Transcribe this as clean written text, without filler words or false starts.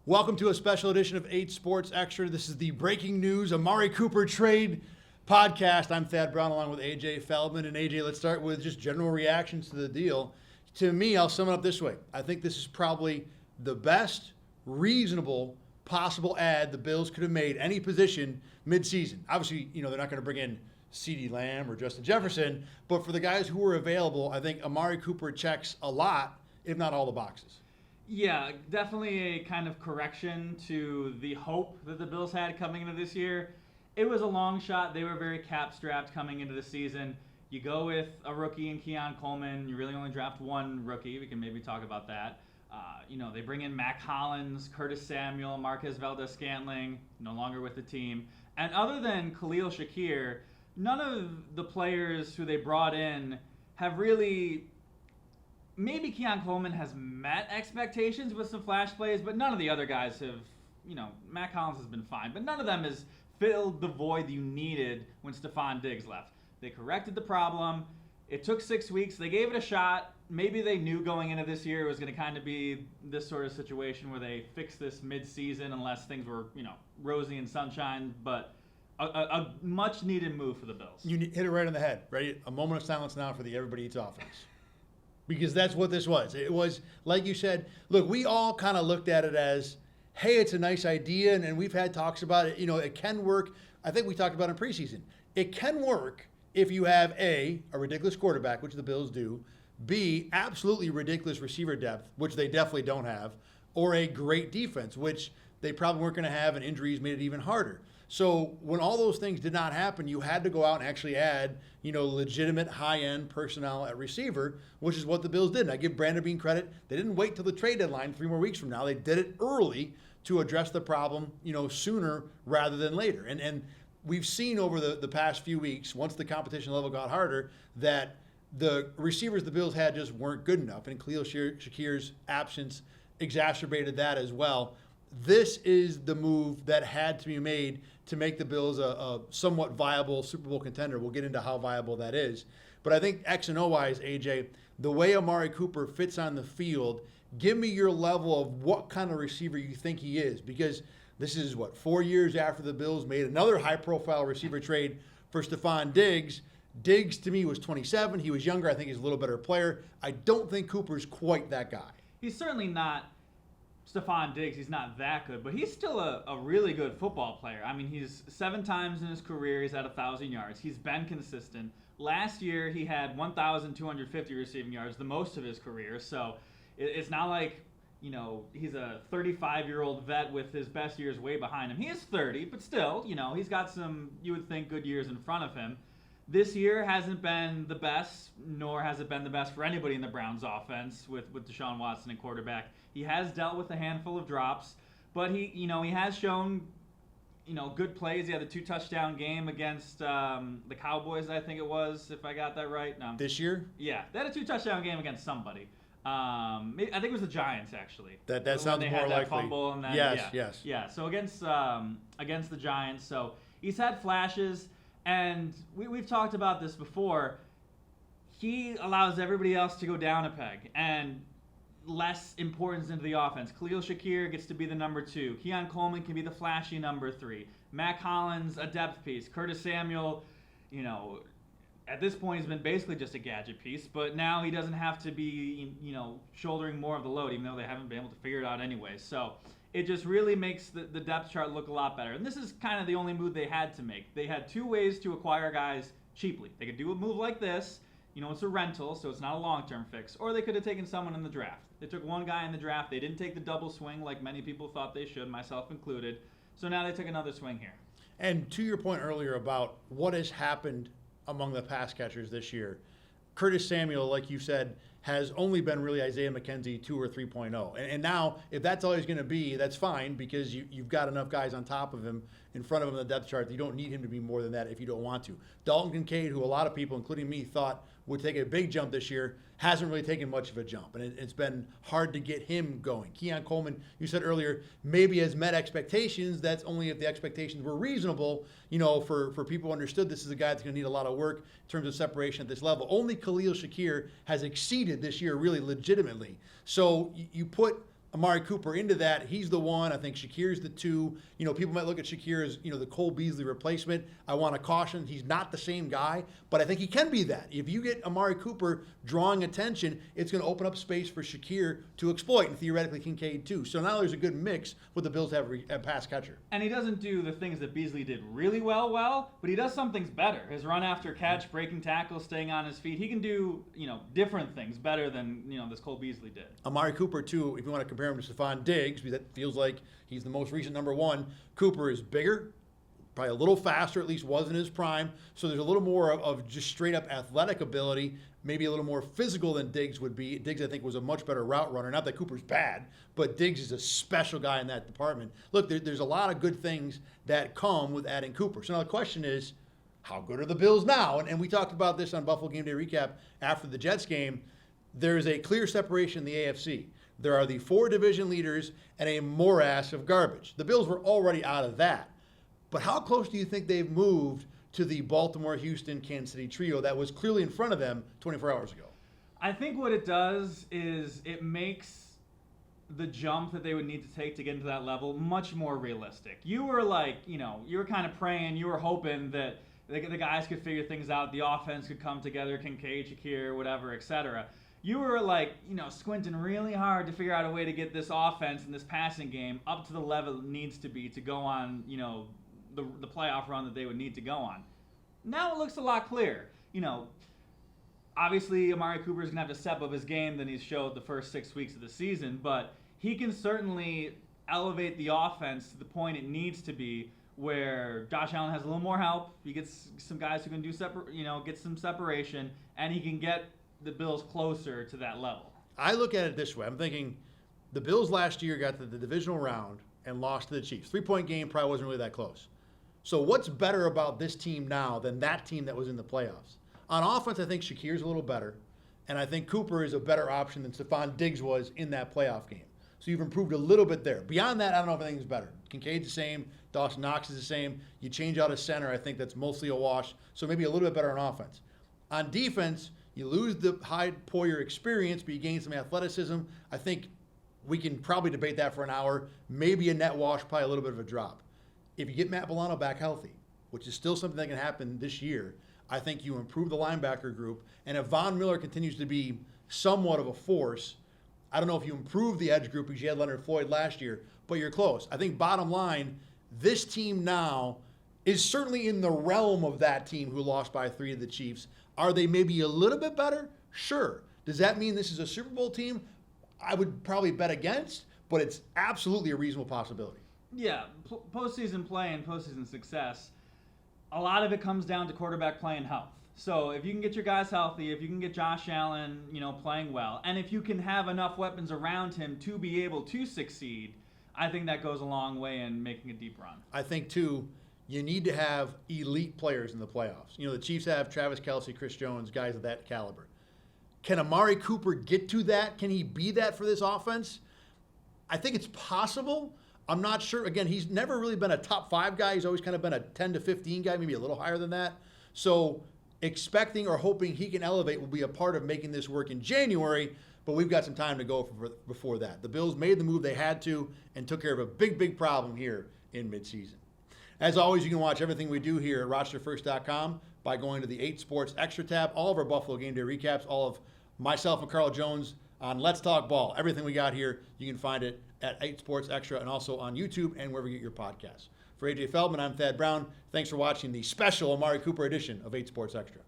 Welcome to a special edition of 8 Sports Extra. This is the breaking news Amari Cooper trade podcast. I'm Thad Brown along with AJ Feldman. And AJ, let's start with just general reactions to the deal. To me, I'll sum it up this way. I think this is probably the best reasonable possible ad the Bills could have made any position midseason. Obviously, they're not going to bring in CeeDee Lamb or Justin Jefferson, but for the guys who were available, I think Amari Cooper checks a lot, if not all the boxes. Yeah, definitely a kind of correction to the hope that the Bills had coming into this year. It was a long shot. They were very cap-strapped coming into the season. You go with a rookie in Keon Coleman. You really only draft one rookie. We can maybe talk about that. They bring in Mac Hollins, Curtis Samuel, Marquez Valdes-Scantling, no longer with the team. And other than Khalil Shakir, none of the players who they brought in have really... Maybe Keon Coleman has met expectations with some flash plays, but none of the other guys have, Mac Hollins has been fine, but none of them has filled the void you needed when Stephon Diggs left. They corrected the problem. It took 6 weeks. They gave it a shot. Maybe they knew going into this year it was going to kind of be this sort of situation where they fix this mid-season unless things were, rosy and sunshine, but a much-needed move for the Bills. You hit it right on the head, right? A moment of silence now for the Everybody Eats offense. Because that's what this was. It was, like you said, look, we all kind of looked at it as, hey, it's a nice idea, and we've had talks about it. It can work. I think we talked about it in preseason. It can work if you have, A, a ridiculous quarterback, which the Bills do, B, absolutely ridiculous receiver depth, which they definitely don't have, or a great defense, which they probably weren't going to have, and injuries made it even harder. So when all those things did not happen, you had to go out and actually add, legitimate high-end personnel at receiver, which is what the Bills did. And I give Brandon Beane credit. They didn't wait till the trade deadline 3 more weeks from now. They did it early to address the problem, sooner rather than later. And we've seen over the past few weeks, once the competition level got harder, that the receivers the Bills had just weren't good enough. And Khalil Shakir's absence exacerbated that as well. This is the move that had to be made to make the Bills a somewhat viable Super Bowl contender. We'll get into how viable that is. But I think X and O-wise, AJ, the way Amari Cooper fits on the field, give me your level of what kind of receiver you think he is. Because this is, 4 years after the Bills made another high-profile receiver trade for Stephon Diggs. Diggs, to me, was 27. He was younger. I think he's a little better player. I don't think Cooper's quite that guy. He's certainly not Stephon Diggs. He's not that good, but he's still a really good football player. I mean, he's 7 times in his career he's had 1,000 yards. He's been consistent. Last year he had 1,250 receiving yards, the most of his career. So it's not like, he's a 35-year-old vet with his best years way behind him. He is 30, but still, he's got some, you would think, good years in front of him. This year hasn't been the best, nor has it been the best for anybody in the Browns offense with Deshaun Watson at quarterback. He has dealt with a handful of drops, but he has shown, good plays. He had the 2-touchdown game against the Cowboys, I think it was, if I got that right. No. This year? Yeah, they had a 2-touchdown game against somebody. I think it was the Giants, actually. That sounds more likely. They had that fumble and then, yes. Yeah, so against the Giants. So he's had flashes. And we've talked about this before. He allows everybody else to go down a peg and less importance into the offense. Khalil Shakir gets to be the number 2. Keon Coleman can be the flashy number 3. Mac Hollins, a depth piece. Curtis Samuel, at this point he's been basically just a gadget piece, but now he doesn't have to be, shouldering more of the load, even though they haven't been able to figure it out anyway. So it just really makes the depth chart look a lot better. And this is kind of the only move they had to make. They had 2 ways to acquire guys cheaply. They could do a move like this. It's a rental, so it's not a long-term fix. Or they could have taken someone in the draft. They took one guy in the draft. They didn't take the double swing like many people thought they should, myself included. So now they took another swing here. And to your point earlier about what has happened among the pass catchers this year, Curtis Samuel, like you said, has only been really Isaiah McKenzie 2 or 3.0. And now, if that's all he's going to be, that's fine because you've got enough guys on top of him, in front of him in the depth chart. You don't need him to be more than that if you don't want to. Dalton Kincaid, who a lot of people, including me, thought would take a big jump this year, hasn't really taken much of a jump. And it's been hard to get him going. Keon Coleman, you said earlier, maybe has met expectations. That's only if the expectations were reasonable. For people who understood this is a guy that's going to need a lot of work in terms of separation at this level. Only Khalil Shakir has exceeded this year really legitimately. So you put Amari Cooper into that. He's the one. I think Shakir's the two. People might look at Shakir as, the Cole Beasley replacement. I want to caution, he's not the same guy, but I think he can be that. If you get Amari Cooper drawing attention, it's going to open up space for Shakir to exploit, and theoretically Kincaid too. So now there's a good mix with the Bills have a pass catcher. And he doesn't do the things that Beasley did really well, but he does some things better. His run after catch, breaking tackles, staying on his feet. He can do, different things better than, this Cole Beasley did. Amari Cooper too, if you want to compare him to Stephon Diggs, because that feels like he's the most recent number one. Cooper is bigger, probably a little faster, at least was in his prime. So there's a little more of just straight up athletic ability, maybe a little more physical than Diggs would be. Diggs, I think, was a much better route runner. Not that Cooper's bad, but Diggs is a special guy in that department. Look, there's a lot of good things that come with adding Cooper. So now the question is, how good are the Bills now? And we talked about this on Buffalo Game Day Recap after the Jets game. There's a clear separation in the AFC. There are the 4 division leaders and a morass of garbage. The Bills were already out of that. But how close do you think they've moved to the Baltimore, Houston, Kansas City trio that was clearly in front of them 24 hours ago? I think what it does is it makes the jump that they would need to take to get into that level much more realistic. You were you were kind of praying, you were hoping that the guys could figure things out, the offense could come together, Kincaid, Shakir, whatever, etc. You were squinting really hard to figure out a way to get this offense and this passing game up to the level it needs to be to go on, the playoff run that they would need to go on. Now it looks a lot clearer. Obviously Amari Cooper is going to have to step up his game than he's showed the first 6 weeks of the season, but he can certainly elevate the offense to the point it needs to be, where Josh Allen has a little more help. He gets some guys who can do get some separation, and he can get the Bills closer to that level. I look at it this way. I'm thinking the Bills last year got to the divisional round and lost to the Chiefs. 3-point game probably wasn't really that close. So what's better about this team now than that team that was in the playoffs? On offense, I think Shakir's a little better, and I think Cooper is a better option than Stephon Diggs was in that playoff game. So you've improved a little bit there. Beyond that, I don't know if anything's better. Kincaid's the same. Dawson Knox is the same. You change out a center, I think that's mostly a wash. So maybe a little bit better on offense. On defense, you lose the Hyde-Poyer experience, but you gain some athleticism. I think we can probably debate that for an hour. Maybe a net wash, probably a little bit of a drop. If you get Matt Milano back healthy, which is still something that can happen this year, I think you improve the linebacker group. And if Von Miller continues to be somewhat of a force, I don't know if you improve the edge group because you had Leonard Floyd last year, but you're close. I think bottom line, this team now is certainly in the realm of that team who lost by 3 to the Chiefs. Are they maybe a little bit better? Sure. Does that mean this is a Super Bowl team? I would probably bet against, but it's absolutely a reasonable possibility. Yeah, postseason play and postseason success, a lot of it comes down to quarterback play and health. So if you can get your guys healthy, if you can get Josh Allen, playing well, and if you can have enough weapons around him to be able to succeed, I think that goes a long way in making a deep run. I think, too, you need to have elite players in the playoffs. The Chiefs have Travis Kelce, Chris Jones, guys of that caliber. Can Amari Cooper get to that? Can he be that for this offense? I think it's possible. I'm not sure. Again, he's never really been a top 5 guy. He's always kind of been a 10 to 15 guy, maybe a little higher than that. So expecting or hoping he can elevate will be a part of making this work in January, but we've got some time to go before that. The Bills made the move they had to and took care of a big problem here in midseason. As always, you can watch everything we do here at RochesterFirst.com by going to the 8 Sports Extra tab. All of our Buffalo Game Day recaps, all of myself and Carl Jones on Let's Talk Ball. Everything we got here, you can find it at 8 Sports Extra and also on YouTube and wherever you get your podcasts. For AJ Feldman, I'm Thad Brown. Thanks for watching the special Amari Cooper edition of 8 Sports Extra.